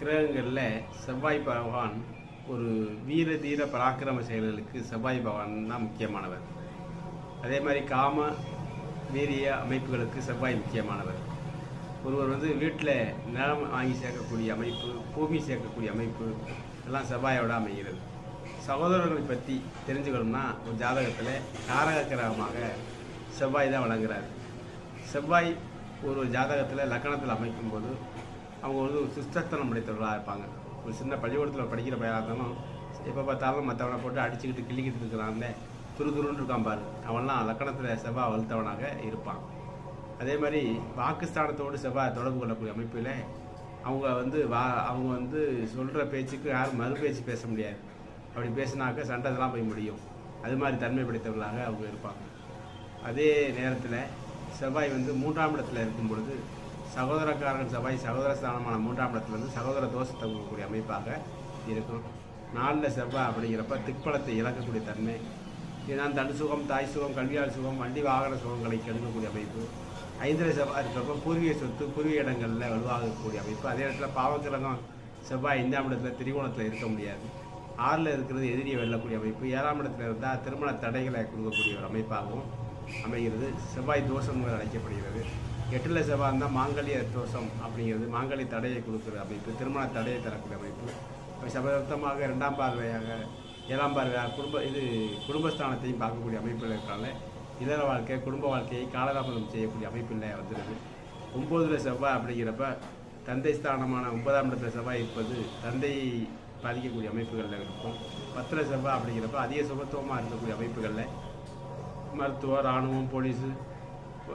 கிரகங்களில் செவ்வாய் பகவான் ஒரு வீர தீர பராக்கிரம செயல்களுக்கு செவ்வாய் பகவான் தான் முக்கியமானவர். அதே மாதிரி காம வீரிய அமைப்புகளுக்கு செவ்வாய் முக்கியமானவர். ஒருவர் வீட்டில் நிலம் வாங்கி சேர்க்கக்கூடிய அமைப்பு, பூமி சேர்க்கக்கூடிய அமைப்பு எல்லாம் செவ்வாயோட அமைகிறது. சகோதரர்களை பற்றி தெரிஞ்சுக்கணும்னா ஒரு ஜாதகத்தில் காரக கிரகமாக செவ்வாய் தான் வழங்குறாரு. செவ்வாய் ஒரு ஜாதகத்தில் லக்கணத்தில் அமைக்கும்போது அவங்க ஒரு சுஸ்தத்தனம் படைத்தவர்களாக இருப்பாங்க. ஒரு சின்ன பள்ளிக்கூடத்தில் படிக்கிற பையனாக இருந்தாலும் எப்போ பார்த்தாலும் மற்றவனை போட்டு அடிச்சுக்கிட்டு கிள்ளிக்கிட்டு இருக்கிறான்ல, துருன்னு இருக்கான் பாரு, அவன்லாம் லக்கணத்தில் செவ்வாய் வலுத்தவனாக இருப்பான். அதே மாதிரி பாகிஸ்தானத்தோடு செவ்வாய் தொடர்பு கொள்ளக்கூடிய அமைப்பில் அவங்க சொல்கிற பேச்சுக்கு யாரும் மறு பேச்சு பேச முடியாது. அப்படி பேசினாக்க சண்டைலாம் போய் முடியும். அது மாதிரி தன்மை படைத்தவர்களாக அவங்க இருப்பாங்க. அதே நேரத்தில் செவ்வாய் 3ஆம் இடத்துல இருக்கும் பொழுது சகோதரக்காரன் செவ்வாய் சகோதர ஸ்தானமான 3ஆம் இடத்துல சகோதர தோஷத்தை கொடுக்கக்கூடிய அமைப்பாக இருக்கும். 4 செவ்வாய் அப்படிங்கிறப்ப திக்பலத்தை இழக்கக்கூடிய தன்மை. இதுதான் தன் சுகம், தாய் சுகம், கல்வியால் சுகம், வண்டி வாகன சுகங்களை கெடுக்கக்கூடிய அமைப்பு. 5 செவ்வாய் இருக்கிறப்ப பூர்வீக சொத்து, பூர்வீக இடங்களில் வலுவாக இருக்கக்கூடிய அமைப்பு. அதே இடத்துல பாவக்கிரகம் செவ்வாய் 5ஆம் இடத்துல திரிகோணத்தில் இருக்க முடியாது. 6ல் இருக்கிறது எதிரியை வெல்லக்கூடிய அமைப்பு. 7ஆம் இடத்துல இருந்தால் திருமண தடைகளை கொடுக்கக்கூடிய ஒரு அமைப்பாகவும் அமைகிறது. செவ்வாய் தோஷங்கள் அழைக்கப்படுகிறது. 8ல் செவ்வாய் இருந்தால் மாங்கல்ய தோஷம் அப்படிங்கிறது, மாங்கல்ய தடையை கொடுக்குற அமைப்பு, திருமண தடையை தரக்கூடிய அமைப்பு. சபதமாக 2ஆம் பார்வையாக 7ஆம் பார்வையாக குடும்பஸ்தானத்தையும் பார்க்கக்கூடிய அமைப்பில் இருக்காங்க. இல்லற வாழ்க்கை, குடும்ப வாழ்க்கையை காலதாமதம் செய்யக்கூடிய அமைப்பில் வந்துடுது. 9ல் செவ்வாய் அப்படிங்கிறப்ப தந்தை ஸ்தானமான 9ஆம் இடத்துல செவ்வாய் இருப்பது தந்தையை பாதிக்கக்கூடிய அமைப்புகளில் இருக்கும். 10ல் செவ்வாய் அப்படிங்கிறப்ப அதிக சுபத்துவமாக இருக்கக்கூடிய அமைப்புகளில் மருத்துவம், இராணுவம், போலீஸு,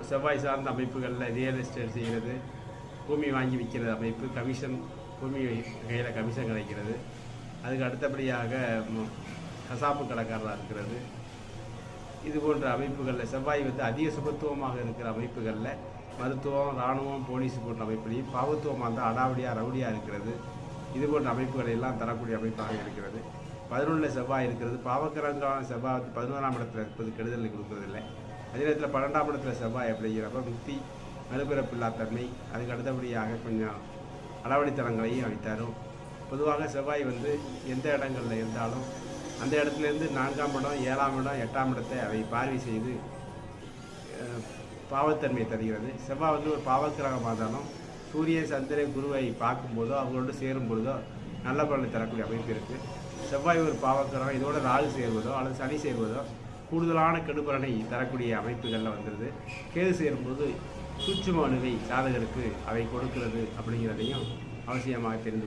செவ்வாய் சார்ந்த அமைப்புகளில் ரியல் எஸ்டேட் செய்கிறது, பூமி வாங்கி விற்கிறது அமைப்பு, கமிஷன், பூமி கையில் கமிஷன் கிடைக்கிறது. அதுக்கு அடுத்தபடியாக கசாப்பு கடைக்காரராக இருக்கிறது. இது போன்ற அமைப்புகளில் செவ்வாய் அதிக சுபத்துவமாக இருக்கிற அமைப்புகளில் மருத்துவம், இராணுவம், போலீஸ் போன்ற அமைப்புலையும், பாவத்துவமாக இருந்தால் அடாவடியாக ரவுடியாக இருக்கிறது. இது போன்ற அமைப்புகளை எல்லாம் தரக்கூடிய அமைப்பாக இருக்கிறது. 11ல் செவ்வாய் இருக்கிறது. பாவக்கிரகங்களான செவ்வாய் 11ஆம் இடத்துல இருப்பது கெடுதலை கொடுக்கறதில்லை. அதே நேரத்தில் 12ஆம் இடத்துல செவ்வாய் அப்படிங்கிறப்ப முக்தி, மறுபிறப்பில்லா தன்மை, அதுக்கு அடுத்தபடியாக கொஞ்சம் அடாவடித்தனங்களையும் அவை தரும். பொதுவாக செவ்வாய் எந்த இடங்களில் இருந்தாலும் அந்த இடத்துலேருந்து 4ஆம் இடம், 7ஆம் இடம், 8ஆம் இடத்தை அவை பார்வை செய்து பாவத்தன்மையை தருகிறது. செவ்வாய் ஒரு பாவக்கிரகமாக இருந்தாலும் சூரியன், சந்திரன், குருவை பார்க்கும்போதோ அவங்களோடு சேரும் பொழுதோ நல்ல பலனை தரக்கூடிய அமைப்பு இருக்குது. செவ்வாய் ஒரு பாவக்கிரகம், இதோட ராகு சேர்வதோ அல்லது சனி சேர்வதோ கூடுதலான கெடுபலனை தரக்கூடிய அமைப்புகளில் வந்துடுது. கேது சேரும்போது சூட்சும அணுவை சாதகருக்கு அவை கொடுக்கிறது அப்படிங்கிறதையும் அவசியமாக தெரிந்து